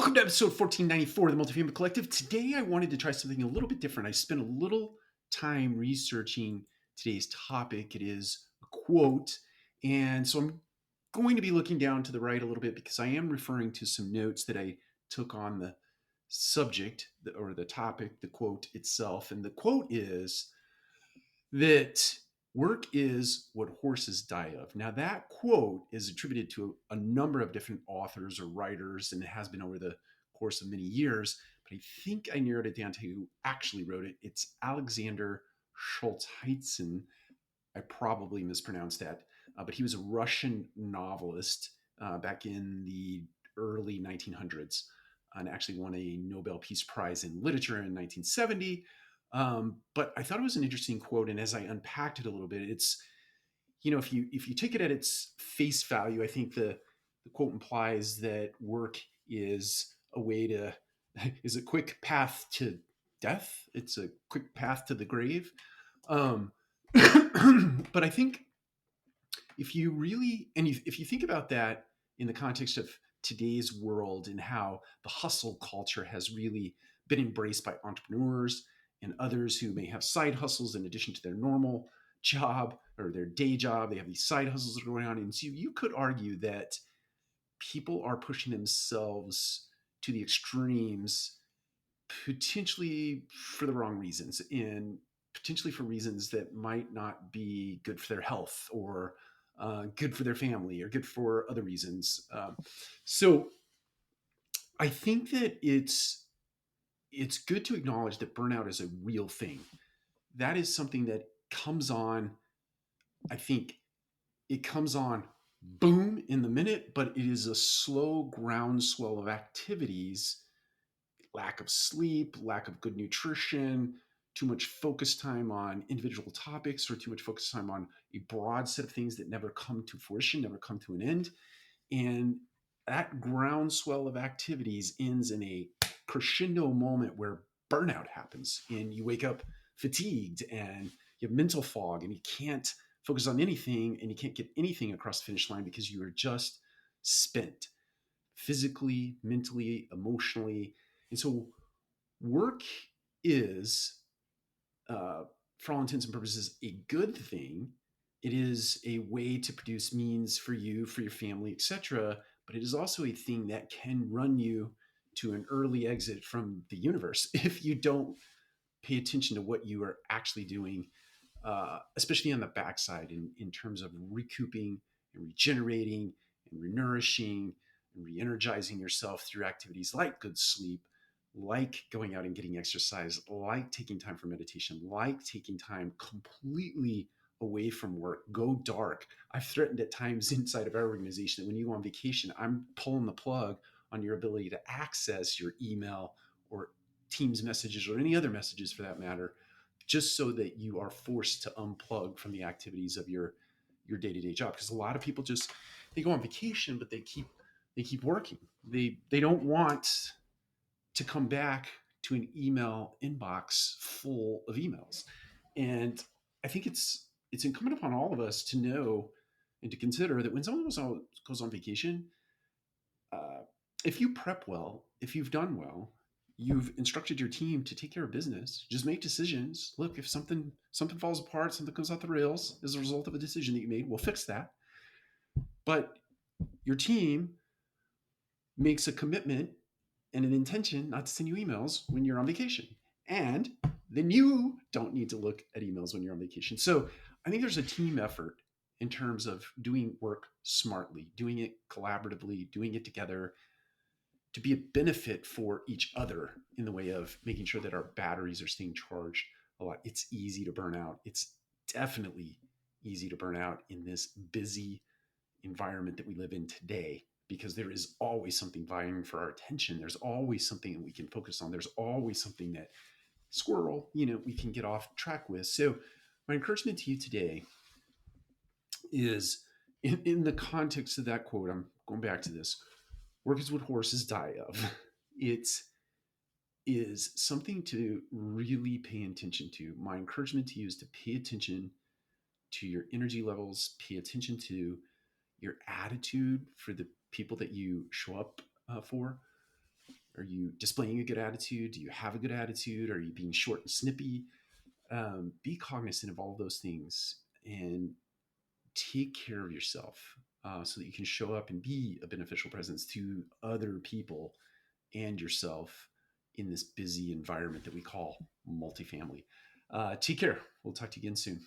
Welcome to episode 1494 of the Multifamily Collective. Today I wanted to try something a little bit different. I spent a little time researching today's topic. It is a quote. And so I'm going to be looking down to the right a little bit because I am referring to some notes that I took on the subject or the topic, the quote itself. And the quote is that work is what horses die of. Now, that quote is attributed to a number of different authors or writers, and it has been over the course of many years. But I think I narrowed it down to who actually wrote it. It's Alexander Solzhenitsyn. I probably mispronounced that, but he was a Russian novelist back in the early 1900s and actually won a Nobel Peace Prize in Literature in 1970. But I thought it was an interesting quote, and as I unpacked it a little bit, it's if you take it at its face value, I think the quote implies that work is a way to is a quick path to death. It's a quick path to the grave. Um, but I think if you really if you think about that in the context of today's world and how the hustle culture has really been embraced by entrepreneurs and others who may have side hustles in addition to their normal job or their day job, they have these side hustles that are going on, and so you could argue that people are pushing themselves to the extremes potentially for the wrong reasons and potentially for reasons that might not be good for their health or good for their family or good for other reasons. So I think that it's good to acknowledge that burnout is a real thing. That is something that comes on. I think it comes on boom in the minute, but it is a slow groundswell of activities, lack of sleep, lack of good nutrition, too much focus time on individual topics, or too much focus time on a broad set of things that never come to fruition, never come to an end. And that groundswell of activities ends in a crescendo moment where burnout happens and you wake up fatigued and you have mental fog and you can't focus on anything and you can't get anything across the finish line because you are just spent physically, mentally, emotionally. And so work is, for all intents and purposes, a good thing. It is a way to produce means for you, for your family, etc. But it is also a thing that can run you to an early exit from the universe if you don't pay attention to what you are actually doing, especially on the backside in terms of recouping and regenerating and renourishing and re-energizing yourself through activities like good sleep, like going out and getting exercise, like taking time for meditation, like taking time completely away from work, go dark. I've threatened at times inside of our organization that when you go on vacation, I'm pulling the plug on your ability to access your email or Teams messages or any other messages for that matter, just so that you are forced to unplug from the activities of your day-to-day job. Because a lot of people just they go on vacation, but they keep working. They don't want to come back to an email inbox full of emails. And I think it's incumbent upon all of us to know and to consider that when someone goes on vacation, uh, if you prep well, if you've done well, you've instructed your team to take care of business. Just make decisions. Look, if something falls apart, something goes off the rails as a result of a decision that you made, we'll fix that. But your team makes a commitment and an intention not to send you emails when you're on vacation. And then you don't need to look at emails when you're on vacation. So I think there's a team effort in terms of doing work smartly, doing it collaboratively, doing it together to be a benefit for each other in the way of making sure that our batteries are staying charged a lot. It's easy to burn out. It's definitely easy to burn out in this busy environment that we live in today because there is always something vying for our attention. There's always something that we can focus on. There's always something that we can get off track with. So my encouragement to you today is in the context of that quote, I'm going back to this, work is what horses die of. It is something to really pay attention to. My encouragement to you is to pay attention to your energy levels, pay attention to your attitude for the people that you show up for. Are you displaying a good attitude? Do you have a good attitude? Are you being short and snippy? Be cognizant of all of those things and take care of yourself so that you can show up and be a beneficial presence to other people and yourself in this busy environment that we call multifamily. Take care. We'll talk to you again soon.